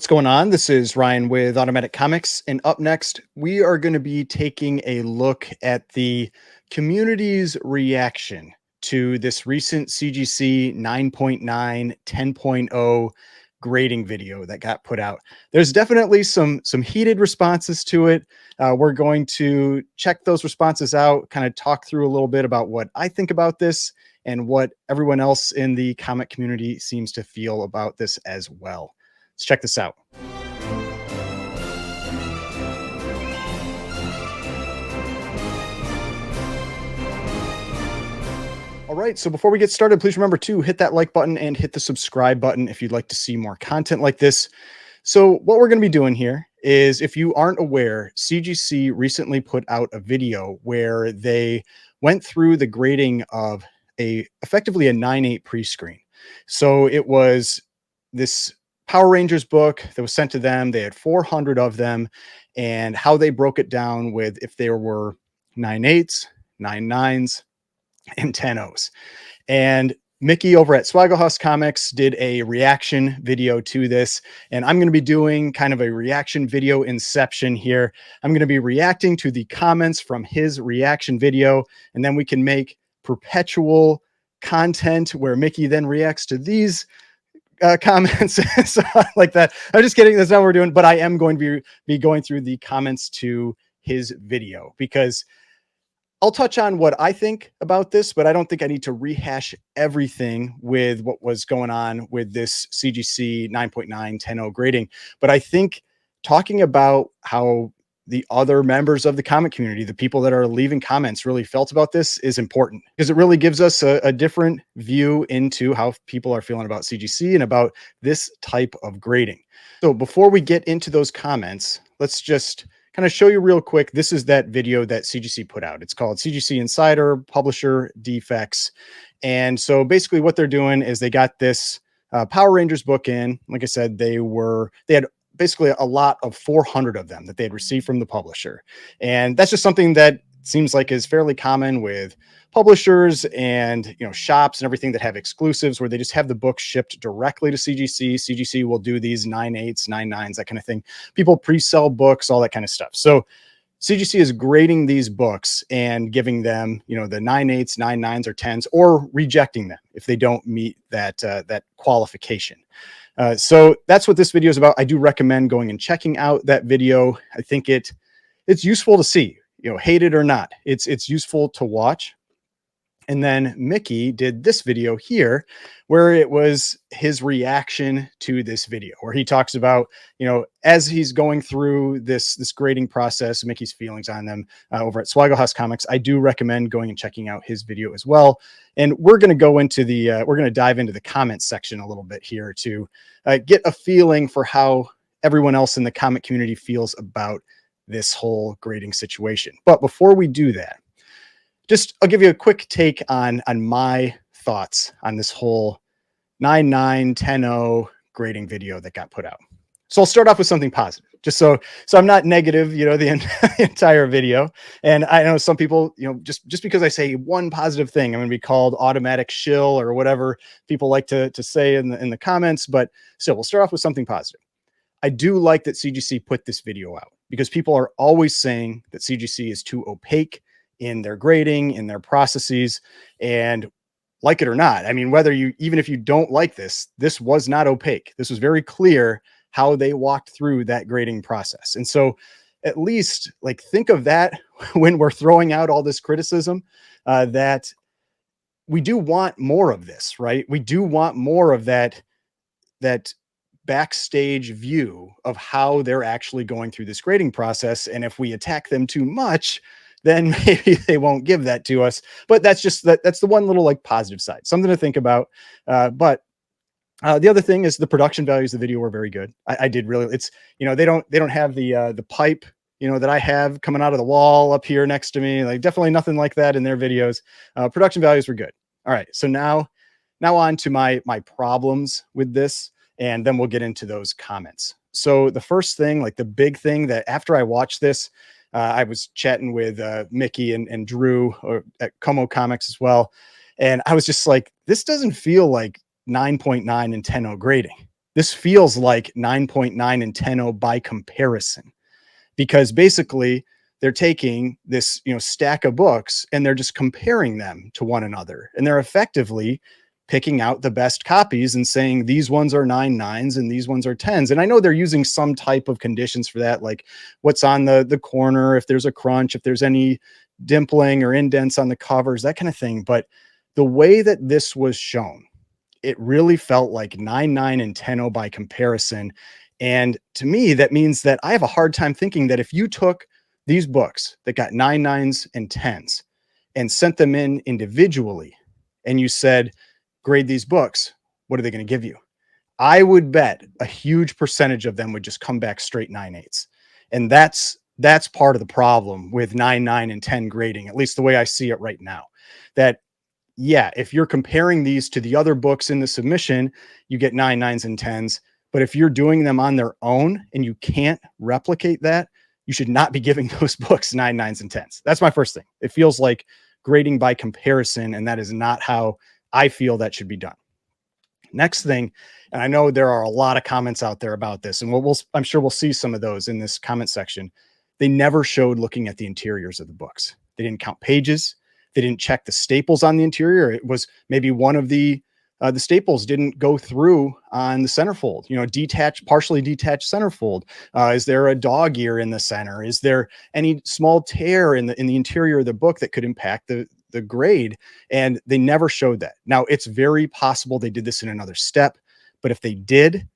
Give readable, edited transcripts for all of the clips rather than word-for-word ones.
going on? This is Ryan with Automatic Comics, and up next, we are going to be taking a look at the community's reaction to this recent CGC 9.9 10.0 grading video that got put out. There's definitely some heated responses to it. We're going to check those responses out, kind of talk through a little bit about what I think about this and what everyone else in the comic community seems to feel about this as well. Let's check this out. All right, so before we get started, please remember to hit that like button and hit the subscribe button if you'd like to see more content like this. So what we're going to be doing here is, if you aren't aware, CGC recently put out a video where they went through the grading of effectively a 9.8 pre-screen. So it was this Power Rangers book that was sent to them. They had 400 of them, and how they broke it down with if there were 9.8s, 9.9s, and 10.0s. And Mickey over at Swaggle Comics did a reaction video to this, and I'm going to be doing kind of a reaction video inception here. I'm going to be reacting to the comments from his reaction video, and then we can make perpetual content where Mickey then reacts to these comments. So, like that. I'm just kidding. That's not what we're doing, but I am going to be going through the comments to his video, because I'll touch on what I think about this, but I don't think I need to rehash everything with what was going on with this CGC 9.9 10.0 grading. But I think talking about how the other members of the comic community, the people that are leaving comments, really felt about this is important, because it really gives us a different view into how people are feeling about CGC and about this type of grading. So before we get into those comments, let's just kind of show you real quick. This is that video that CGC put out. It's called CGC Insider Publisher Defects. And so basically what they're doing is they got this Power Rangers book in. Like I said, they had basically a lot of 400 of them that they had received from the publisher. And that's just something that seems like is fairly common with publishers and, shops and everything that have exclusives, where they just have the book shipped directly to CGC. CGC will do these 9.8s, 9.9s, that kind of thing. People pre-sell books, all that kind of stuff. So CGC is grading these books and giving them, the 9.8s, 9.9s, or 10s, or rejecting them if they don't meet that qualification. So that's what this video is about. I do recommend going and checking out that video. I think it's useful to see, hate it or not. It's useful to watch. And then Mickey did this video here, where it was his reaction to this video, where he talks about, as he's going through this grading process, Mickey's feelings on them over at Swaggle Comics. I do recommend going and checking out his video as well. And we're going to go into we're going to dive into the comments section a little bit here to get a feeling for how everyone else in the comic community feels about this whole grading situation. But before we do that, I'll give you a quick take on my thoughts on this whole 9.9 10.0 grading video that got put out. So I'll start off with something positive, just so I'm not negative, the entire video. And I know some people, just because I say one positive thing, I'm going to be called automatic shill or whatever people like to say in the comments. But still, we'll start off with something positive. I do like that CGC put this video out, because people are always saying that CGC is too opaque in their grading, in their processes. And like it or not, I mean, even if you don't like this was not opaque. This was very clear how they walked through that grading process. And so at least think of that when we're throwing out all this criticism, that we do want more of this, right? We do want more of that backstage view of how they're actually going through this grading process. And if we attack them too much, then maybe they won't give that to us. But that's the one little positive side, something to think about. But the other thing is the production values of the video were very good. I did really, they don't have the pipe, that I have coming out of the wall up here next to me. Definitely nothing like that in their videos. Production values were good. All right. So now on to my problems with this, and then we'll get into those comments. So the first thing, the big thing that after I watched this, I was chatting with Mickey and Drew at Como Comics as well. And I was just like, this doesn't feel like 9.9 and 10.0 grading. This feels like 9.9 and 10.0 by comparison, because basically they're taking this, stack of books and they're just comparing them to one another. And they're effectively picking out the best copies and saying these ones are 9.9s and these ones are 10s. And I know they're using some type of conditions for that, like what's on the corner, if there's a crunch, if there's any dimpling or indents on the covers, that kind of thing. But the way that this was shown, it really felt like 9.9 and 10.0 by comparison. And to me, that means that I have a hard time thinking that if you took these books that got 9.9s and 10s and sent them in individually and you said, grade these books, what are they going to give you? I would bet a huge percentage of them would just come back straight 9.8s. And that's part of the problem with 9.9 and 10 grading, at least the way I see it right now. That yeah, if you're comparing these to the other books in the submission, you get 9.9s and 10s. But if you're doing them on their own and you can't replicate that, you should not be giving those books 9.9s and 10s. That's my first thing. It feels like grading by comparison, and that is not how I feel that should be done. Next thing, and I know there are a lot of comments out there about this, and I'm sure we'll see some of those in this comment section. They never showed looking at the interiors of the books. They didn't count pages. They didn't check the staples on the interior. It was maybe one of the staples didn't go through on the centerfold, partially detached centerfold. Is there a dog ear in the center? Is there any small tear in the interior of the book that could impact the grade? And they never showed that. Now, it's very possible they did this in another step, but if they did,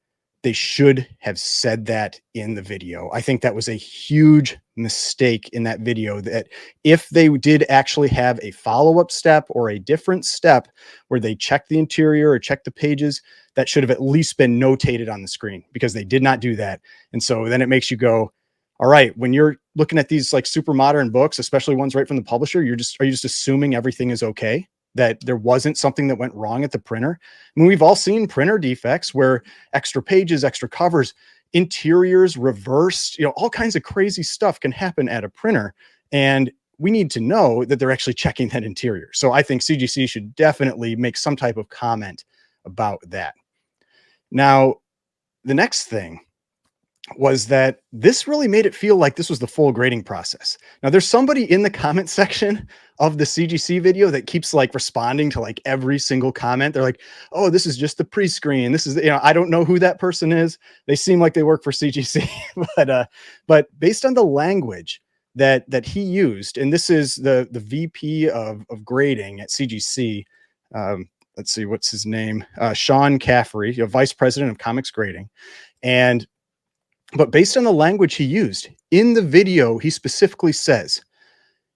they should have said that in the video. I think that was a huge mistake in that video, that if they did actually have a follow-up step or a different step where they checked the interior or checked the pages, that should have at least been notated on the screen, because they did not do that. And so then it makes you go, all right, when you're looking at these like super modern books, especially ones right from the publisher, are you just assuming everything is okay? That there wasn't something that went wrong at the printer? I mean, we've all seen printer defects where extra pages, extra covers, interiors reversed, all kinds of crazy stuff can happen at a printer. And we need to know that they're actually checking that interior. So I think CGC should definitely make some type of comment about that. Now, the next thing was that this really made it feel like this was the full grading process. Now, there's somebody in the comment section of the CGC video that keeps like responding to like every single comment. They're like, oh, this is just the pre-screen. This is, I don't know who that person is. They seem like they work for CGC, but based on the language that he used, and this is the VP of grading at CGC. Let's see, what's his name? Sean Caffrey, Vice President of Comics Grading. But based on the language he used in the video, he specifically says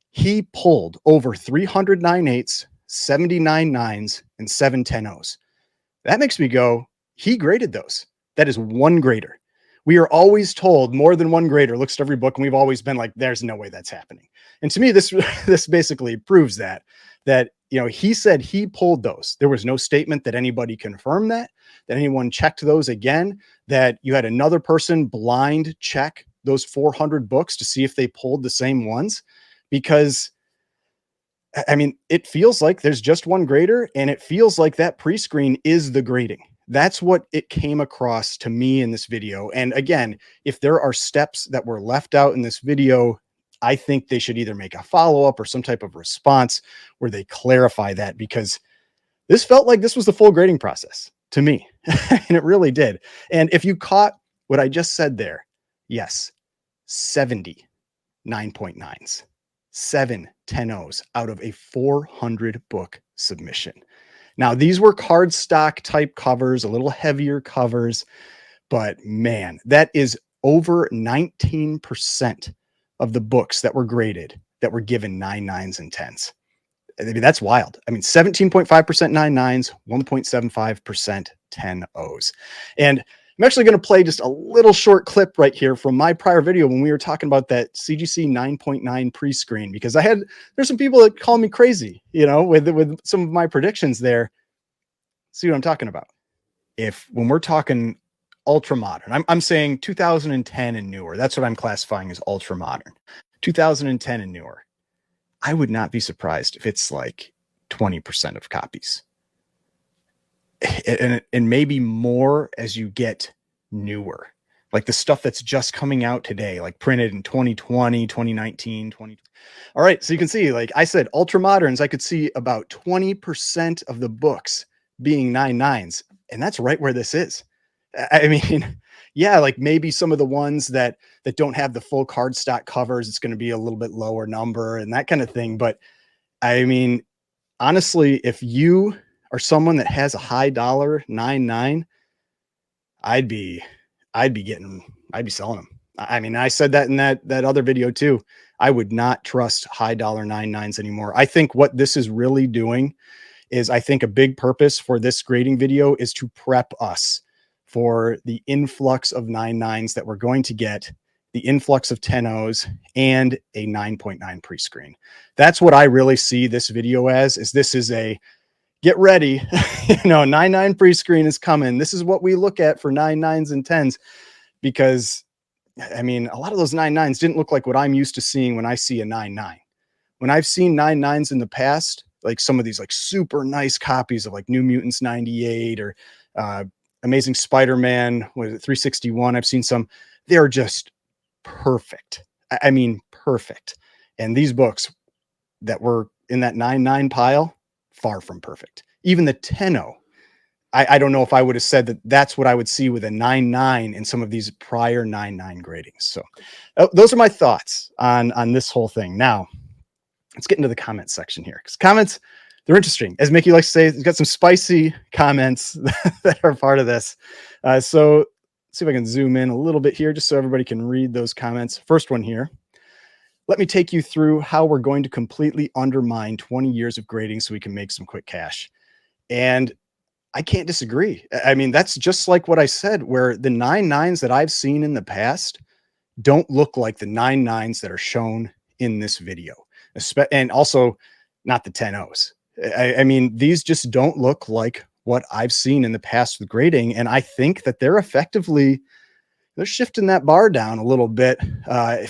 he pulled over 300 9.8s, 79 9s, and 7 10.0s. That makes me go, he graded those. That is one grader. We are always told more than one grader looks at every book, and we've always been like, there's no way that's happening. And to me, this basically proves that he said he pulled those. There was no statement that anybody confirmed that anyone checked those again, that you had another person blind check those 400 books to see if they pulled the same ones. Because I mean, it feels like there's just one grader, and it feels like that pre-screen is the grading. That's what it came across to me in this video. And again, if there are steps that were left out in this video, I think they should either make a follow-up or some type of response where they clarify that, because this felt like this was the full grading process to me. And it really did. And if you caught what I just said there, yes, 70 9.9s, 7 10.0s out of a 400 book submission. Now, these were cardstock type covers, a little heavier covers, but man, that is over 19% of the books that were graded that were given 9.9s and 10s. I mean, that's wild. I mean, 17.5% 9.9s, 1.75% 10.0s. And I'm actually going to play just a little short clip right here from my prior video when we were talking about that CGC 9.9 pre-screen, because there's some people that call me crazy, with some of my predictions there. See what I'm talking about? When we're talking ultra modern, I'm saying 2010 and newer. That's what I'm classifying as ultra modern. 2010 and newer. I would not be surprised if it's like 20% of copies. and maybe more as you get newer, like the stuff that's just coming out today, like printed in 2020, 2019, 20. All right. So you can see, like I said, ultra moderns, I could see about 20% of the books being 9.9s. And that's right where this is. I mean, yeah, like maybe some of the ones that don't have the full cardstock covers, it's going to be a little bit lower number and that kind of thing. But I mean, honestly, if you are someone that has a high dollar 9.9, I'd be I'd be selling them. I mean, I said that in that other video too. I would not trust high dollar 9.9s anymore. I think what this is really doing is, I think a big purpose for this grading video is to prep us for the influx of 9.9s that we're going to get, the influx of 10.0s, and a 9.9 pre-screen. That's what I really see this video as, is this is a get ready, 9.9 pre-screen is coming. This is what we look at for 9.9s and 10s, because I mean, a lot of those 9.9s didn't look like what I'm used to seeing when I see a 9.9. When I've seen 9.9s in the past, like some of these like super nice copies of like New Mutants 98 or Amazing Spider-Man, was it 361? I've seen some, they're just perfect. I mean, perfect. And these books that were in that 9.9 pile, far from perfect. Even the 10.0, I don't know if I would have said that that's what I would see with a 9.9 in some of these prior 9.9 gradings. So those are my thoughts on this whole thing. Now, let's get into the comments section here, because comments, they're interesting. As Mickey likes to say, he's got some spicy comments that are part of this. So let's see if I can zoom in a little bit here just so everybody can read those comments. First one here. Let me take you through how we're going to completely undermine 20 years of grading so we can make some quick cash. And I can't disagree. I mean, that's just like what I said, where the 9.9s that I've seen in the past don't look like the 9.9s that are shown in this video, and also not the 10.0s. I mean, these just don't look like what I've seen in the past with grading. And I think that they're shifting that bar down a little bit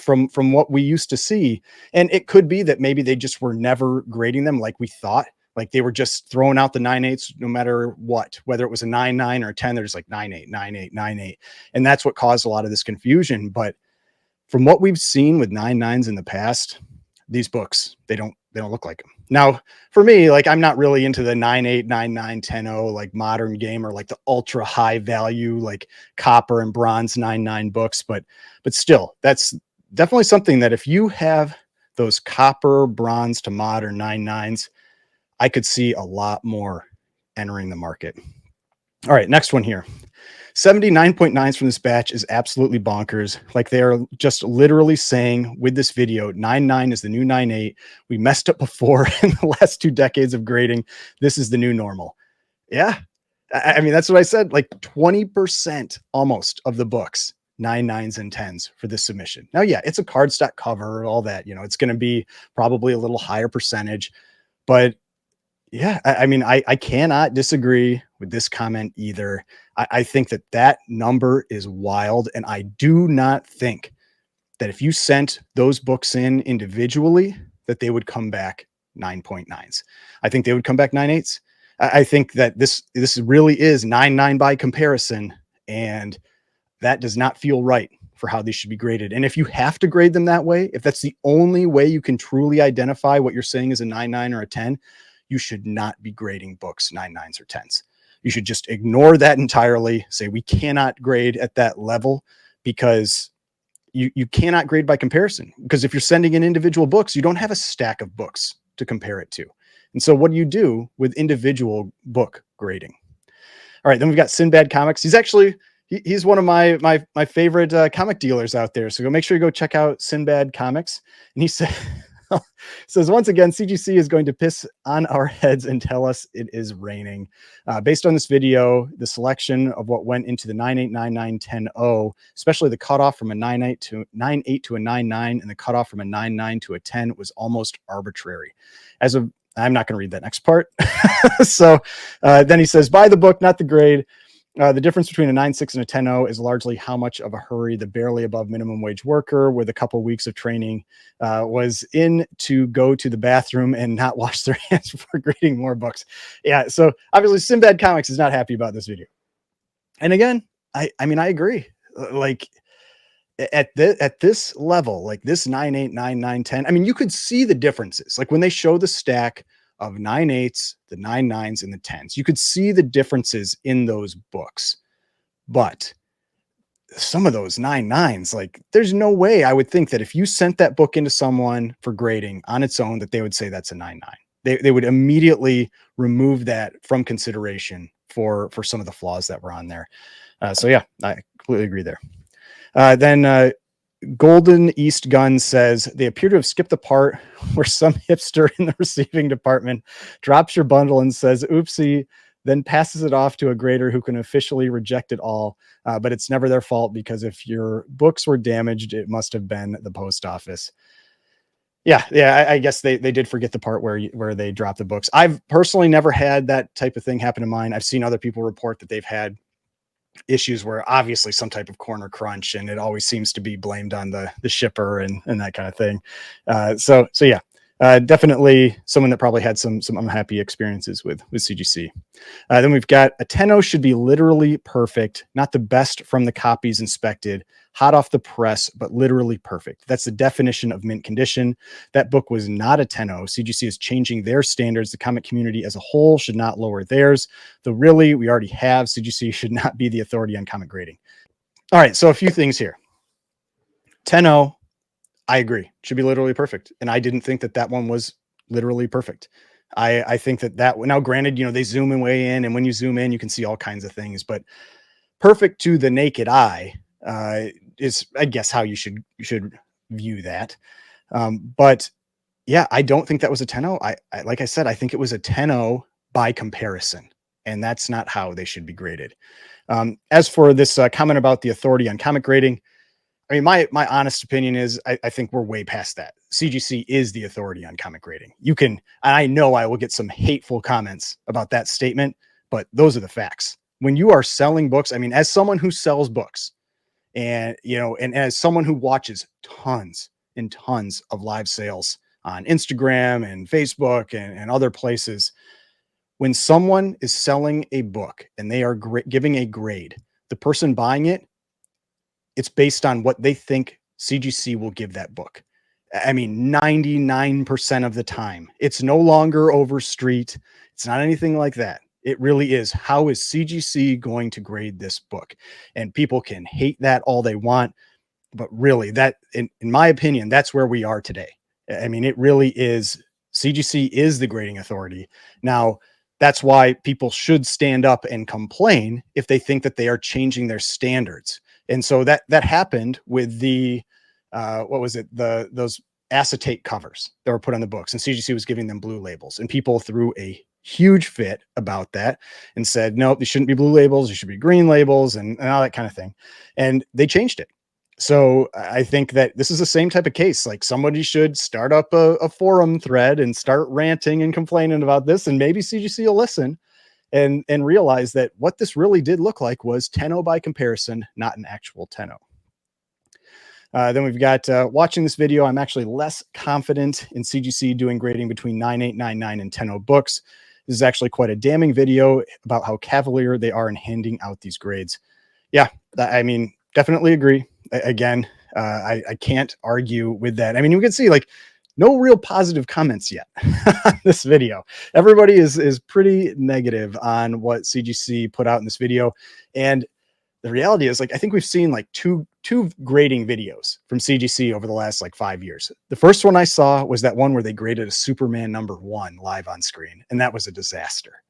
from what we used to see. And it could be that maybe they just were never grading them like we thought. Like they were just throwing out the 9.8s no matter what, whether it was a 9.9 or a 10, they're just like 9.8, 9.8, 9.8. And that's what caused a lot of this confusion. But from what we've seen with 9.9s in the past, these books, they don't look like them. Now, for me, like I'm not really into the 9.8, 9.9, 10.0, like modern game, or like the ultra high value, like copper and bronze 9.9 books. But still, that's definitely something that if you have those copper, bronze to modern 9.9s, I could see a lot more entering the market. All right, next one here. 79.9s from this batch is absolutely bonkers. Like they are just literally saying with this video, 9.9 is the new 9.8. We messed up before in the last 2 decades of grading. This is the new normal. Yeah. I mean, that's what I said, like 20% almost of the books, 9.9s and 10s for this submission. Now, yeah, it's a cardstock cover, all that, it's going to be probably a little higher percentage, but yeah, I mean, I cannot disagree with this comment either. I think that number is wild. And I do not think that if you sent those books in individually, that they would come back 9.9s. I think they would come back 9.8s. I think that this really is 9.9 by comparison. And that does not feel right for how these should be graded. And if you have to grade them that way, if that's the only way you can truly identify what you're saying is a 9.9 or a 10, you should not be grading books 9.9s or 10s. You should just ignore that entirely. Say we cannot grade at that level, because you cannot grade by comparison. Because if you're sending in individual books, you don't have a stack of books to compare it to. And so what do you do with individual book grading? All right, then we've got Sinbad Comics. He's one of my favorite comic dealers out there. So make sure you go check out Sinbad Comics. And he says, once again, CGC is going to piss on our heads and tell us it is raining. Based on this video, the selection of what went into the 9.8, 9.9, 10.0, especially the cutoff from a 9.8 to a 9.9 and the cutoff from a 9.9 to a 10 was almost arbitrary. I'm not going to read that next part. So then he says, buy the book, not the grade. The difference between a 9.6 and a 10.0 is largely how much of a hurry the barely above minimum wage worker with a couple weeks of training was in to go to the bathroom and not wash their hands before grading more books. Yeah, so obviously Sinbad Comics is not happy about this video. And again, I mean, I agree. Like at this level, like this 9.8, 9.9, 10. I mean, you could see the differences. Like when they show the stack of 9.8s, the 9.9s, and the 10s, you could see the differences in those books. But some of those 9.9s, like there's no way I would think that if you sent that book into someone for grading on its own, that they would say that's a 9.9. They would immediately remove that from consideration for some of the flaws that were on there. So yeah, I completely agree there. Then Golden East Gun says they appear to have skipped the part where some hipster in the receiving department drops your bundle and says, oopsie, then passes it off to a grader who can officially reject it all. But it's never their fault because if your books were damaged, it must have been the post office. Yeah, I guess they did forget the part where they dropped the books. I've personally never had that type of thing happen to mine. I've seen other people report that they've had issues where obviously some type of corner crunch, and it always seems to be blamed on the shipper and that kind of thing. So yeah, definitely someone that probably had some unhappy experiences with CGC. Then we've got a 10.0 should be literally perfect, not the best from the copies inspected, hot off the press, but literally perfect. That's the definition of mint condition. That book was not a 10.0. CGC is changing their standards. The comic community as a whole should not lower theirs. Though really, we already have. CGC should not be the authority on comic grading. All right, so a few things here. 10.0, I agree. Should be literally perfect. And I didn't think that one was literally perfect. I think that now granted, they zoom in way in, and when you zoom in, you can see all kinds of things, but perfect to the naked eye is, I guess, how you should view that. But yeah, I don't think that was a 10.0. I like I said, I think it was a 10.0 by comparison, and that's not how they should be graded. As for this comment about the authority on comic grading, I mean, my honest opinion is I think we're way past that. CGC is the authority on comic grading. You can, and I know I will get some hateful comments about that statement, but those are the facts. When you are selling books, I mean, as someone who sells books and, and as someone who watches tons and tons of live sales on Instagram and Facebook and other places, when someone is selling a book and they are giving a grade, the person buying it, it's based on what they think CGC will give that book. I mean, 99% of the time, it's no longer Overstreet. It's not anything like that. It really is. How is CGC going to grade this book? And people can hate that all they want, but really that, in my opinion, that's where we are today. I mean, it really is. CGC is the grading authority. Now, that's why people should stand up and complain if they think that they are changing their standards. And so that happened with the, what was it? Those acetate covers that were put on the books, and CGC was giving them blue labels, and people threw a huge fit about that and said, no, these shouldn't be blue labels. They should be green labels and all that kind of thing. And they changed it. So I think that this is the same type of case. Like somebody should start up a forum thread and start ranting and complaining about this. And maybe CGC will listen and realize that what this really did look like was 10.0 by comparison, not an actual 10.0. Then we've got watching this video, I'm actually less confident in CGC doing grading between 9.8, 9.9, and 10.0 books. This is actually quite a damning video about how cavalier they are in handing out these grades. Yeah, I mean, definitely agree. Again, I can't argue with that. I mean, you can see like no real positive comments yet on this video. Everybody is pretty negative on what CGC put out in this video. And the reality is, like, I think we've seen like two grading videos from CGC over the last like 5 years. The first one I saw was that one where they graded a Superman #1 live on screen, and that was a disaster.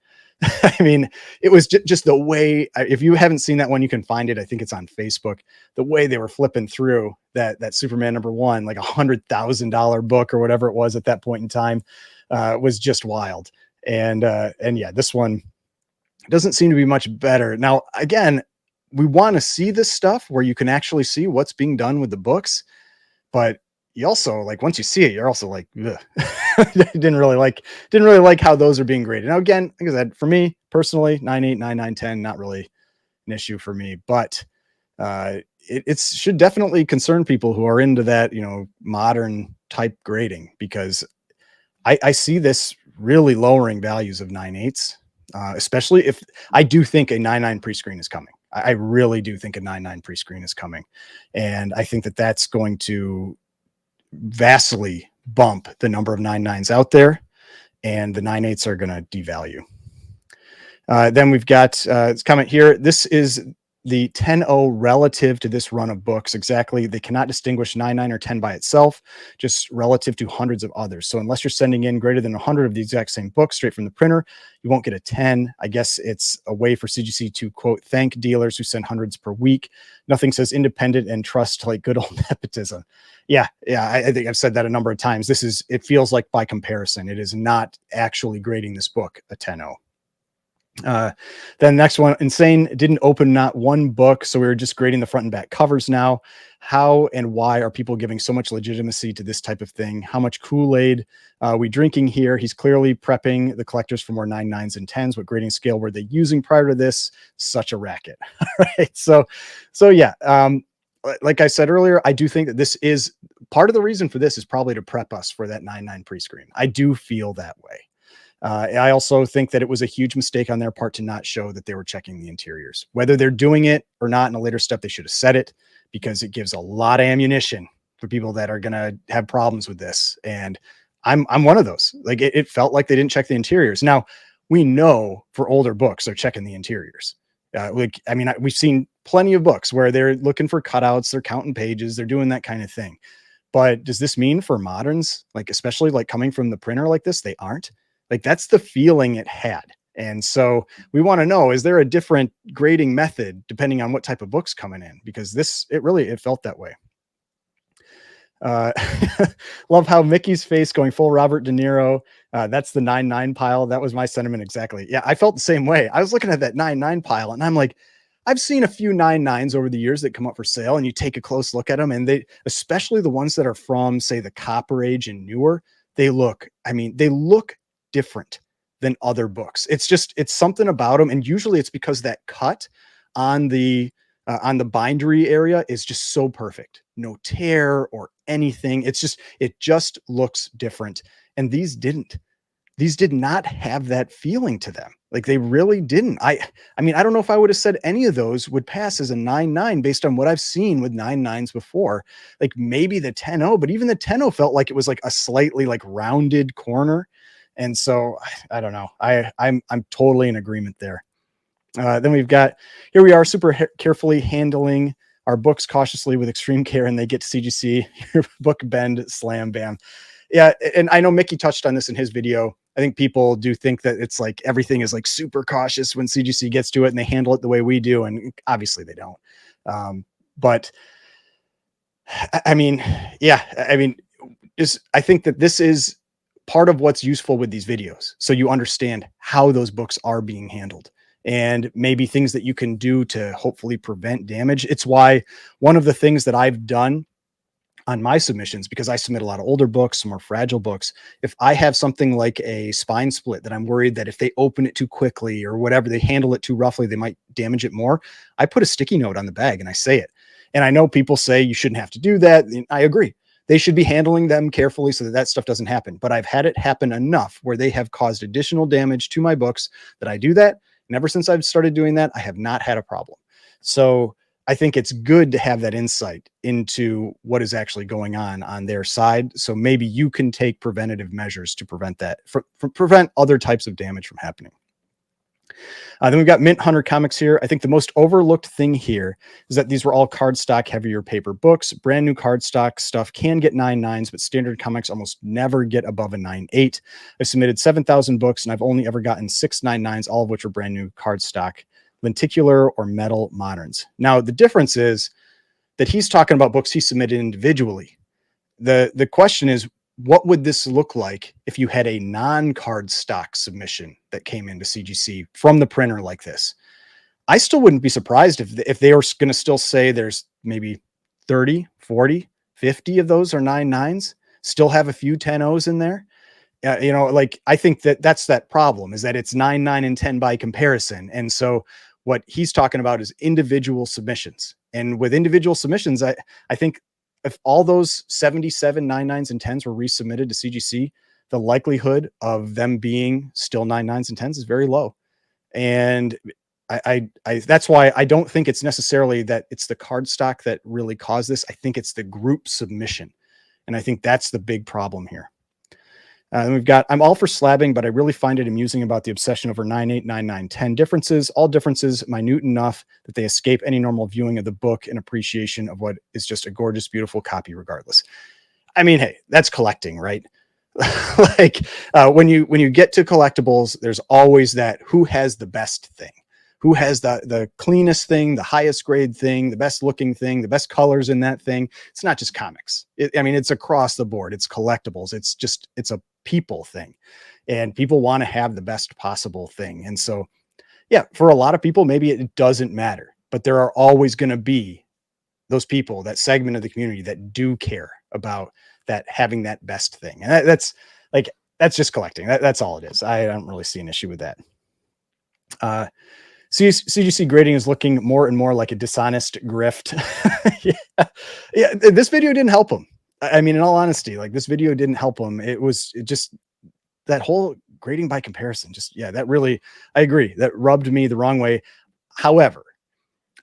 I mean, it was just the way, if you haven't seen that one, you can find it. I think it's on Facebook. The way they were flipping through that Superman #1, like $100,000 book or whatever it was at that point in time, was just wild. And yeah, this one doesn't seem to be much better. Now, again, we want to see this stuff where you can actually see what's being done with the books, but you also, like, once you see it, you're also like, didn't really like how those are being graded. Now, again, like I said, for me personally, 9.8, 9.9, 10, not really an issue for me, but it should definitely concern people who are into that, modern type grading, because I see this really lowering values of 9.8s, especially if I do think a 9.9 pre-screen is coming. I really do think a 9.9 pre-screen is coming. And I think that that's going to vastly bump the number of 9.9s out there, and the 9.8s are going to devalue. Then we've got this comment here. This is the 10.0 relative to this run of books. Exactly. They cannot distinguish 9.9 or 10 by itself, just relative to hundreds of others. So unless you're sending in greater than 100 of the exact same books straight from the printer, you won't get a 10. I guess it's a way for CGC to, quote, thank dealers who send hundreds per week. Nothing says independent and trust like good old nepotism. Yeah, I think I've said that a number of times. It feels like by comparison. It is not actually grading this book a 10.0. Then next one, insane, didn't open not one book, so we were just grading the front and back covers now. How and why are people giving so much legitimacy to this type of thing? How much Kool-Aid we drinking here? He's clearly prepping the collectors for more 9.9s and 10s. What grading scale were they using prior to this? Such a racket. All right, so yeah, like I said earlier, I do think that this is part of the reason for this is probably to prep us for that 9.9 pre-screen. I do feel that way. I also think that it was a huge mistake on their part to not show that they were checking the interiors. Whether they're doing it or not in a later step, they should have said it, because it gives a lot of ammunition for people that are going to have problems with this. And I'm one of those. Like it felt like they didn't check the interiors. Now, we know for older books, they're checking the interiors. We've seen plenty of books where they're looking for cutouts, they're counting pages, they're doing that kind of thing. But does this mean for moderns, like especially like coming from the printer like this, they aren't? Like that's the feeling it had. And so we want to know, is there a different grading method depending on what type of book's coming in? Because it felt that way. Love how Mickey's face going full Robert De Niro. That's the 9.9 pile. That was my sentiment exactly. Yeah, I felt the same way. I was looking at that 9.9 pile and I'm like, I've seen a few 9.9s over the years that come up for sale, and you take a close look at them, and they, especially the ones that are from, say, the Copper Age and newer, they look different than other books. It's something about them. And usually it's because that cut on the bindery area is just so perfect. No tear or anything. It just looks different. And these did not have that feeling to them. Like they really didn't. I don't know if I would have said any of those would pass as a 9.9 based on what I've seen with 9.9s before. Like maybe the 10.0, but even the 10.0 felt like it was like a slightly like rounded corner. And so I don't know. I'm totally in agreement there. Then here we are super carefully handling our books cautiously with extreme care, and they get to CGC, your book bend, slam, bam. Yeah. And I know Mickey touched on this in his video. I think people do think that it's like everything is like super cautious when CGC gets to it and they handle it the way we do. And obviously they don't. But I think that this is part of what's useful with these videos. So you understand how those books are being handled and maybe things that you can do to hopefully prevent damage. It's why one of the things that I've done on my submissions, because I submit a lot of older books, some more fragile books, if I have something like a spine split that I'm worried that if they open it too quickly or whatever, they handle it too roughly, they might damage it more, I put a sticky note on the bag and I say it. And I know people say you shouldn't have to do that. I agree. They should be handling them carefully so that stuff doesn't happen. But I've had it happen enough where they have caused additional damage to my books that I do that. And ever since I've started doing that, I have not had a problem. So I think it's good to have that insight into what is actually going on their side. So maybe you can take preventative measures to prevent that, prevent other types of damage from happening. Then we've got Mint Hunter Comics here. I think the most overlooked thing here is that these were all cardstock, heavier paper books. Brand new cardstock stuff can get 9.9s, but standard comics almost never get above a 9.8. I've submitted 7,000 books, and I've only ever gotten 6 9.9s, all of which are brand new cardstock, lenticular or metal moderns. Now, the difference is that he's talking about books he submitted individually. The question is, what would this look like if you had a non-card stock submission that came into CGC from the printer like this? I still wouldn't be surprised if they were going to still say there's maybe 30, 40, 50 of those are 9.9s, still have a few 10.0s in there. I think that's that problem, is that it's 9.9 and 10 by comparison. And so What he's talking about is individual submissions. And with individual submissions, I think if all those 77 99s and 10s were resubmitted to CGC, the likelihood of them being still 99s and 10s is very low. And that's why I don't think it's necessarily that it's the card stock that really caused this. I think it's the group submission. And I think that's the big problem here. And we've got, I'm all for slabbing, but I really find it amusing about the obsession over 9, 8, 9, 9, 10 differences, all differences minute enough that they escape any normal viewing of the book and appreciation of what is just a gorgeous, beautiful copy regardless. I mean, hey, that's collecting, right? Like when you get to collectibles, there's always that who has the best thing, who has the cleanest thing, the highest grade thing, the best looking thing, the best colors in that thing. It's not just comics. I mean, it's across the board. It's collectibles. It's a people thing, and people want to have the best possible thing. And so, yeah, for a lot of people, maybe it doesn't matter, but there are always going to be those people, that segment of the community that do care about that, having that best thing. And that's just collecting. That's all it is. I don't really see an issue with that. CGC grading is looking more and more like a dishonest grift. Yeah. This video didn't help him. I mean, in all honesty, like this video didn't help him. It just that whole grading by comparison. That really, I agree, that rubbed me the wrong way. However,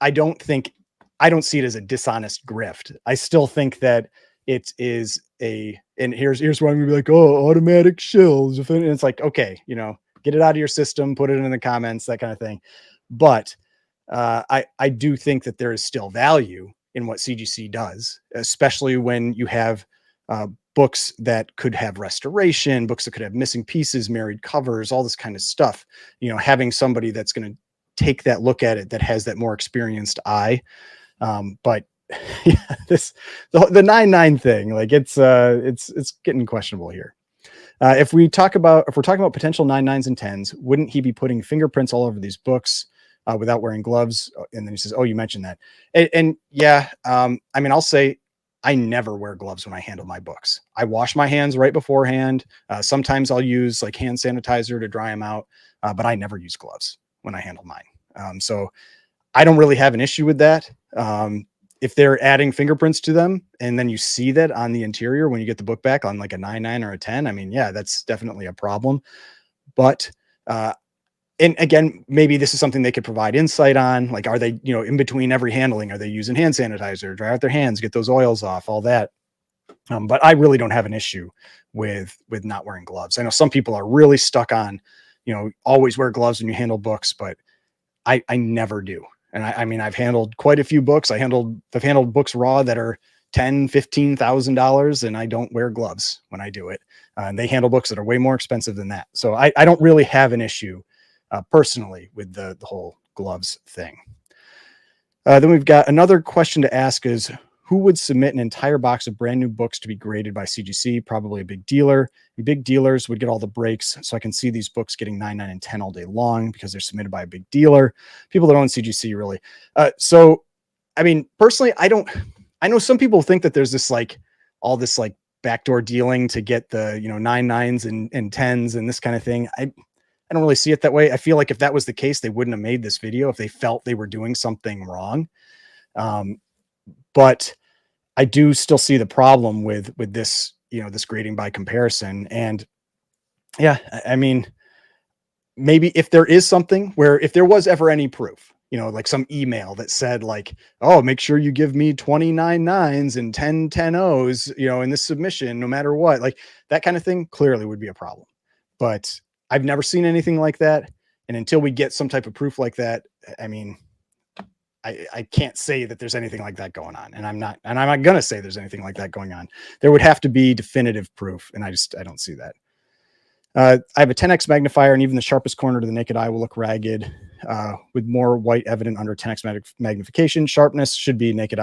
I don't see it as a dishonest grift. I still think that it is and here's where I'm gonna be like, oh, automatic shills. And it's like, okay, get it out of your system, put it in the comments, that kind of thing. But I do think that there is still value in what CGC does, especially when you have books that could have restoration, books that could have missing pieces, married covers, all this kind of stuff. Having somebody that's going to take that look at it that has that more experienced eye. But yeah, the 9-9 thing, like it's getting questionable here. If we're talking about potential 9-9s and 10s, wouldn't he be putting fingerprints all over these books without wearing gloves? And then he says, oh, you mentioned that. And yeah, I mean, I'll say I never wear gloves when I handle my books. I wash my hands right beforehand. Sometimes I'll use like hand sanitizer to dry them out, but I never use gloves when I handle mine. So I don't really have an issue with that. If they're adding fingerprints to them and then you see that on the interior when you get the book back on like a 9-9 or a 10, I mean, yeah, that's definitely a problem. But and again, maybe this is something they could provide insight on. Like, are they, in between every handling, are they using hand sanitizer, dry out their hands, get those oils off, all that? But I really don't have an issue with not wearing gloves. I know some people are really stuck on, always wear gloves when you handle books, but I never do. And I mean, I've handled quite a few books. I've handled books raw that are $10,000-$15,000, and I don't wear gloves when I do it. And they handle books that are way more expensive than that. So I don't really have an issue personally with the whole gloves thing. Then we've got another question to ask is, who would submit an entire box of brand new books to be graded by CGC? Probably a big dealer. And big dealers would get all the breaks. So I can see these books getting 9, 9, and 10 all day long because they're submitted by a big dealer. People that own CGC really. So, I mean, personally, I know some people think that there's this like all this like backdoor dealing to get the 9-9s and 10s and this kind of thing. I don't really see it that way. I feel like if that was the case, they wouldn't have made this video if they felt they were doing something wrong. But I do still see the problem with this, this grading by comparison. And yeah, I mean, maybe if there is something where if there was ever any proof, like some email that said like, oh, make sure you give me 29 9s and 10 10-0s, in this submission, no matter what, like that kind of thing clearly would be a problem. But I've never seen anything like that. And until we get some type of proof like that, I mean, I can't say that there's anything like that going on. And I'm not going to say there's anything like that going on. There would have to be definitive proof. And I don't see that. I have a 10x magnifier, and even the sharpest corner to the naked eye will look ragged with more white evident under 10x magnification. Sharpness should be naked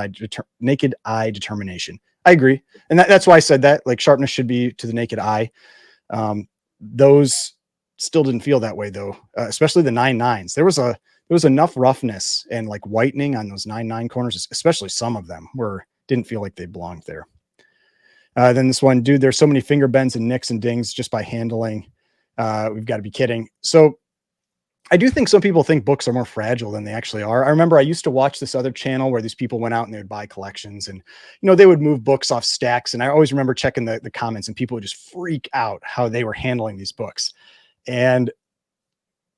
eye determination. I agree. And that's why I said that, like sharpness should be to the naked eye. Those still didn't feel that way though, especially the 9-9s. There was enough roughness and like whitening on those 9-9 corners, especially some of them didn't feel like they belonged there. Then this one, dude, there's so many finger bends and nicks and dings just by handling. We've got to be kidding. So I do think some people think books are more fragile than they actually are. I remember I used to watch this other channel where these people went out and they would buy collections, and they would move books off stacks. And I always remember checking the comments, and people would just freak out how they were handling these books. And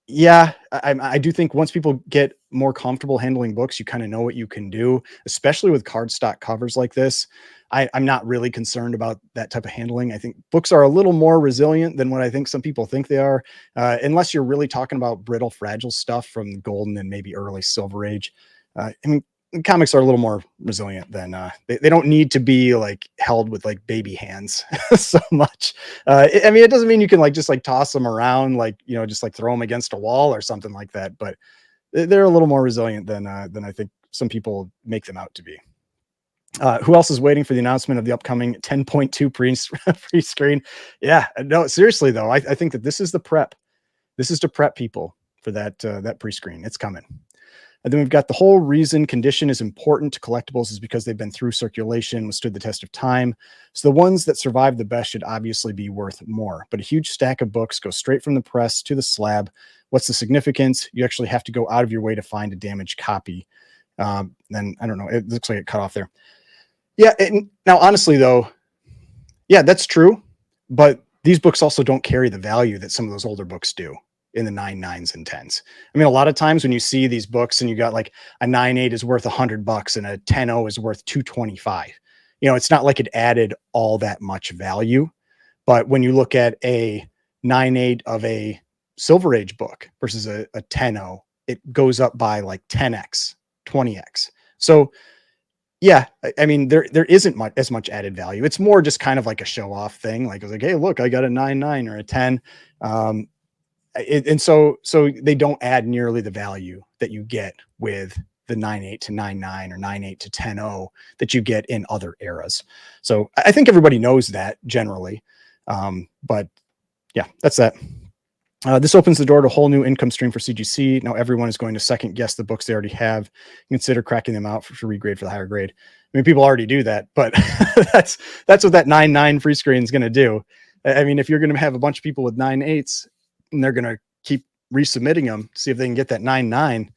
yeah, I do think once people get more comfortable handling books, you kind of know what you can do, especially with cardstock covers like this. I'm not really concerned about that type of handling. I think books are a little more resilient than what I think some people think they are, unless you're really talking about brittle, fragile stuff from the golden and maybe early silver age. I mean, comics are a little more resilient than they don't need to be like held with like baby hands so much. I mean, it doesn't mean you can like just like toss them around, like, just like throw them against a wall or something like that. But they're a little more resilient than I think some people make them out to be. Who else is waiting for the announcement of the upcoming 10.2 pre-screen? Yeah, no, seriously though, I think that this is the prep. This is to prep people for that pre-screen. It's coming. And then we've got the whole reason condition is important to collectibles is because they've been through circulation, withstood the test of time. So the ones that survive the best should obviously be worth more. But a huge stack of books go straight from the press to the slab. What's the significance? You actually have to go out of your way to find a damaged copy. Then I don't know. It looks like it cut off there. Yeah. Now, honestly, though, yeah, that's true. But these books also don't carry the value that some of those older books do in the 9, 9s, and 10s. I mean, a lot of times when you see these books and you got like a 9.8 is worth $100 and a 10.0 is worth $225, it's not like it added all that much value. But when you look at a 9.8 of a Silver Age book versus a 10.0, it goes up by like 10x, 20x. So yeah, I mean, there isn't as much added value. It's more just kind of like a show off thing. Like, I was like, hey, look, I got a 9.9 or a 10. And so they don't add nearly the value that you get with the 9.8 to 9.9 or 9.8 to 10.0 that you get in other eras. So I think everybody knows that generally. But yeah, that's that. This opens the door to a whole new income stream for CGC. Now everyone is going to second guess the books they already have, consider cracking them out for regrade for the higher grade. I mean, people already do that, but that's what that 9.9 free screen is going to do. I mean, if you're going to have a bunch of people with 9.8s and they're going to keep resubmitting them, see if they can get that 9.9.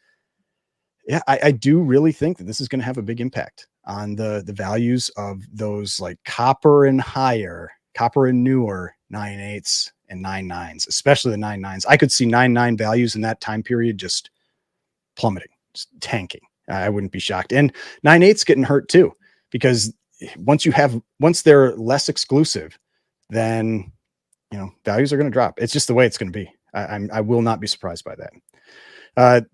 Yeah, I do really think that this is going to have a big impact on the values of those like copper and higher, copper and newer 9.8s and 9.9s, especially the 9.9s. I could see 9.9 values in that time period just plummeting, just tanking. I wouldn't be shocked. And 9.8's getting hurt too, because once they're less exclusive, then values are going to drop. It's just the way it's going to be. I will not be surprised by that.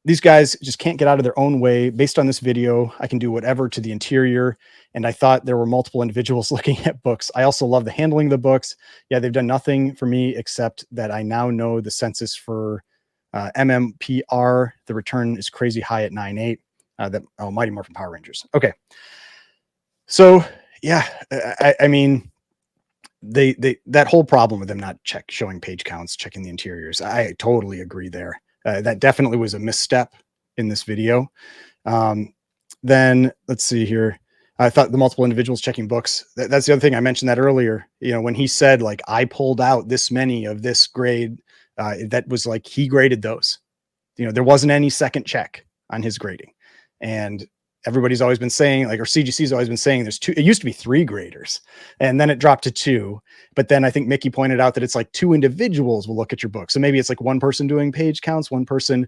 These guys just can't get out of their own way. Based on this video, I can do whatever to the interior. And I thought there were multiple individuals looking at books. I also love the handling of the books. Yeah, they've done nothing for me except that I now know the census for MMPR. The return is crazy high at 9.8. Mighty Morphin Power Rangers. Okay. So yeah, I mean, that whole problem with them not showing page counts, checking the interiors, I totally agree there. That definitely was a misstep in this video. Then let's see here. I thought the multiple individuals checking books. That's the other thing I mentioned that earlier. When he said like I pulled out this many of this grade, that was like he graded those. There wasn't any second check on his grading, and everybody's always been saying, like, or CGC's always been saying there's two, it used to be 3 graders and then it dropped to 2. But then I think Mickey pointed out that it's like 2 individuals will look at your book. So maybe it's like one person doing page counts, one person,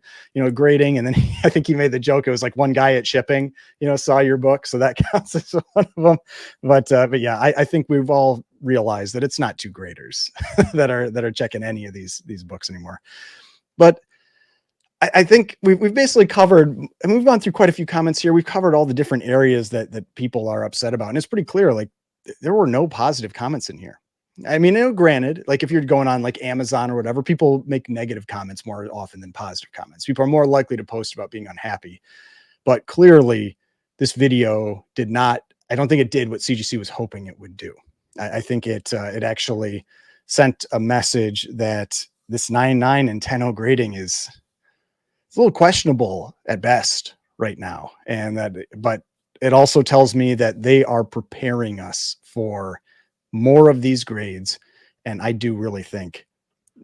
grading. And then I think he made the joke. It was like one guy at shipping, saw your book. So that counts as one of them. But yeah, I think we've all realized that it's not 2 graders that are checking any of these books anymore. But I think we've basically covered, and we've gone through quite a few comments here. We've covered all the different areas that people are upset about. And it's pretty clear, like there were no positive comments in here. I mean, granted, like if you're going on like Amazon or whatever, people make negative comments more often than positive comments. People are more likely to post about being unhappy. But clearly this video did not, I don't think it did what CGC was hoping it would do. I think it actually sent a message that this 9.9 and 10.0 grading is a little questionable at best right now. But it also tells me that they are preparing us for more of these grades. And I do really think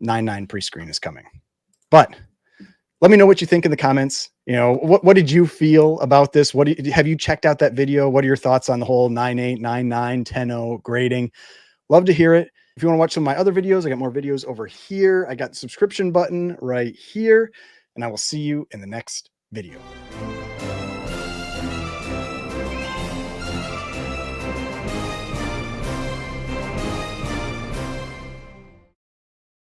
9.9 pre-screen is coming. But Let me know what you think in the comments. You know, what did you feel about this? Have you checked out that video? What are your thoughts on the whole 9.8, 9.9, 10.0 grading? Love to hear it. If you want to watch some of my other videos, I got more videos over here. I got the subscription button right here, and I will see you in the next video.